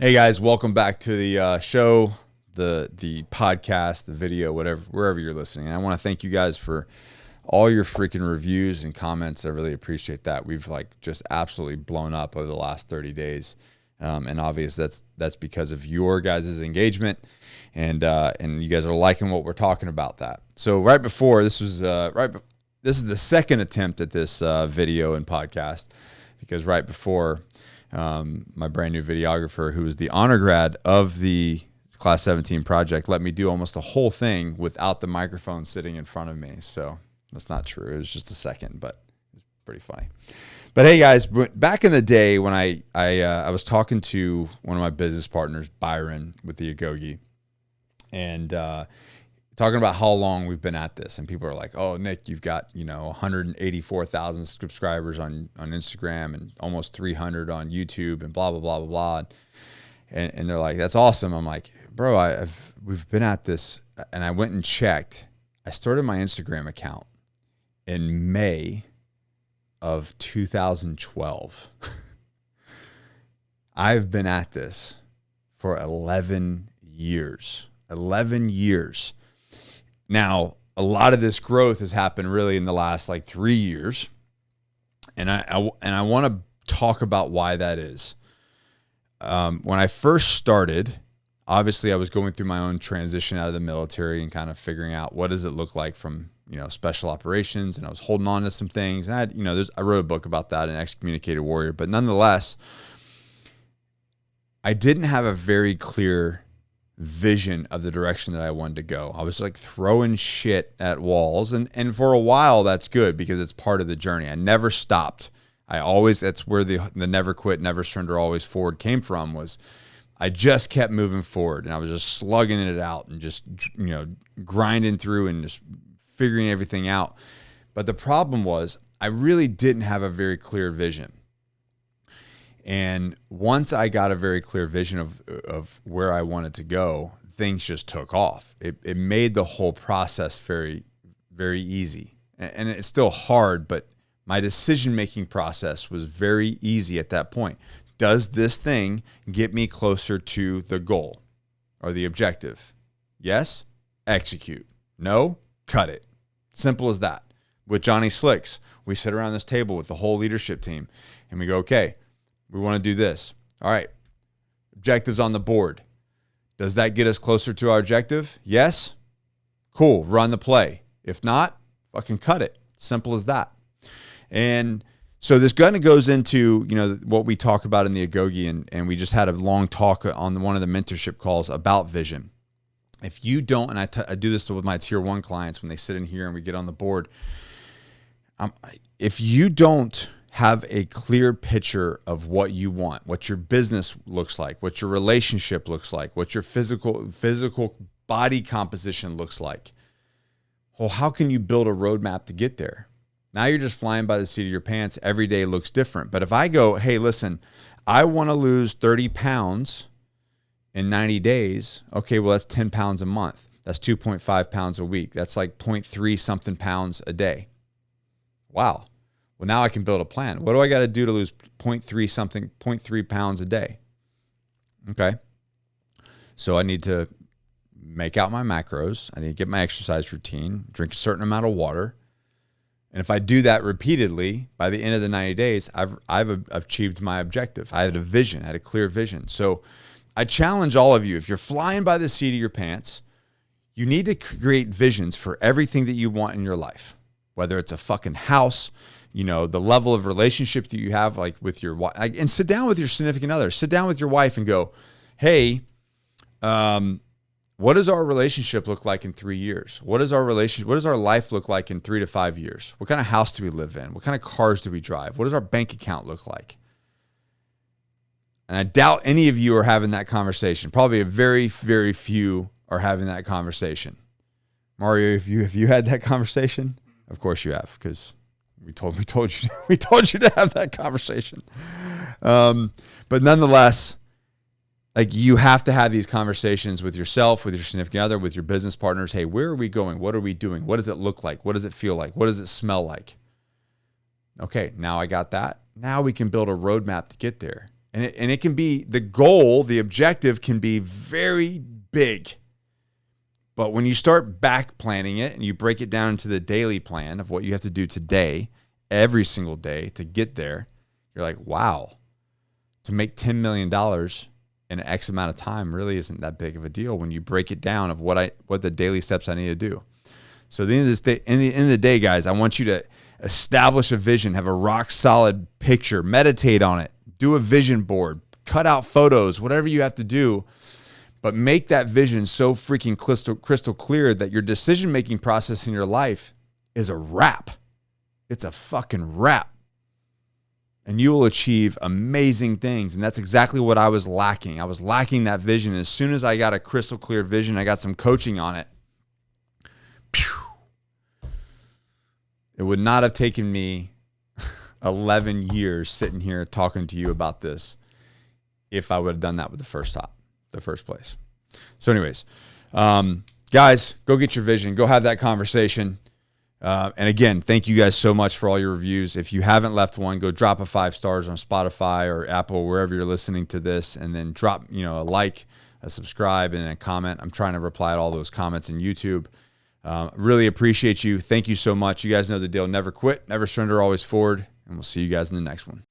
Hey guys, welcome back to the show, the podcast, the video, whatever, wherever you're listening. And I want to thank you guys for all your freaking reviews and comments. I really appreciate that. We've just absolutely blown up over the last 30 days, and obviously that's because of your guys' engagement, and you guys are liking what we're talking about. That so right before this was this is the second attempt at this video and podcast, because right before. My brand new videographer, who was the honor grad of the Class 17 project, let me do almost the whole thing without the microphone sitting in front of me. So that's not true. It was just a second, but it's pretty funny. But hey guys, back in the day when I was talking to one of my business partners, Byron, with the Agoge, and talking about how long we've been at this, and people are like, "Oh, Nick, you've got 184,000 subscribers on Instagram and almost 300 on YouTube and blah blah blah blah blah," and they're like, "That's awesome." I'm like, "Bro, we've been at this," and I went and checked. I started my Instagram account in May of 2012. I've been at this for 11 years. 11 years. Now, a lot of this growth has happened really in the last 3 years, and I want to talk about why that is. When I first started, obviously I was going through my own transition out of the military and kind of figuring out what does it look like from special operations, and I was holding on to some things. And I wrote a book about that, an Excommunicated Warrior, but nonetheless, I didn't have a very clear vision of the direction that I wanted to go. I was throwing shit at walls, and for a while that's good because it's part of the journey. I never stopped. That's where the never quit, never surrender, always forward came from. Was I just kept moving forward, and I was just slugging it out and just grinding through and just figuring everything out. But the problem was I really didn't have a very clear vision. And once I got a very clear vision of where I wanted to go, things just took off. It made the whole process very, very easy. And it's still hard, but my decision-making process was very easy at that point. Does this thing get me closer to the goal or the objective? Yes? Execute. No? Cut it. Simple as that. With Johnny Slicks, we sit around this table with the whole leadership team, and we go, okay, we want to do this. All right. Objectives on the board. Does that get us closer to our objective? Yes. Cool. Run the play. If not, fucking cut it. Simple as that. And so this kind of goes into, what we talk about in the Agoge, and we just had a long talk on one of the mentorship calls about vision. If you don't, and I do this with my tier 1 clients when they sit in here and we get on the board, if you don't have a clear picture of what you want, what your business looks like, what your relationship looks like, what your physical body composition looks like, well, how can you build a roadmap to get there? Now you're just flying by the seat of your pants. Every day looks different. But if I go, hey, listen, I want to lose 30 pounds in 90 days. Okay, well, that's 10 pounds a month. That's 2.5 pounds a week. That's 0.3 something pounds a day. Wow. Well, now I can build a plan. What do I got to do to lose 0.3 pounds a day? Okay. So I need to make out my macros. I need to get my exercise routine, drink a certain amount of water. And if I do that repeatedly, by the end of the 90 days, I've achieved my objective. I had a vision, I had a clear vision. So I challenge all of you, if you're flying by the seat of your pants, you need to create visions for everything that you want in your life, whether it's a fucking house, the level of relationship that you have, with your wife, and sit down with your significant other, sit down with your wife and go, hey, what does our relationship look like in 3 years? What does our life look like in 3 to 5 years? What kind of house do we live in? What kind of cars do we drive? What does our bank account look like? And I doubt any of you are having that conversation. Probably a very, very few are having that conversation. Mario, have you had that conversation? Of course you have, because we told you to have that conversation. But nonetheless, you have to have these conversations with yourself, with your significant other, with your business partners. Hey, where are we going? What are we doing? What does it look like? What does it feel like? What does it smell like? Okay, now I got that. Now we can build a roadmap to get there. And it can be the goal, the objective can be very big. But when you start back planning it and you break it down into the daily plan of what you have to do today, every single day to get there, you're like, wow, to make $10 million in X amount of time really isn't that big of a deal when you break it down of what the daily steps I need to do. So at the end of the day, guys, I want you to establish a vision, have a rock solid picture, meditate on it, do a vision board, cut out photos, whatever you have to do, but make that vision so freaking crystal clear that your decision-making process in your life is a wrap. It's a fucking wrap. And you will achieve amazing things. And that's exactly what I was lacking. I was lacking that vision. And as soon as I got a crystal clear vision, I got some coaching on it. It would not have taken me 11 years sitting here talking to you about this if I would have done that with the first place. So anyways, guys, go get your vision. Go have that conversation. And again, thank you guys so much for all your reviews. If you haven't left one, go drop a 5 stars on Spotify or Apple, wherever you're listening to this, and then drop, a like, a subscribe, and a comment. I'm trying to reply to all those comments in YouTube. Really appreciate you. Thank you so much. You guys know the deal. Never quit, never surrender, always forward. And we'll see you guys in the next one.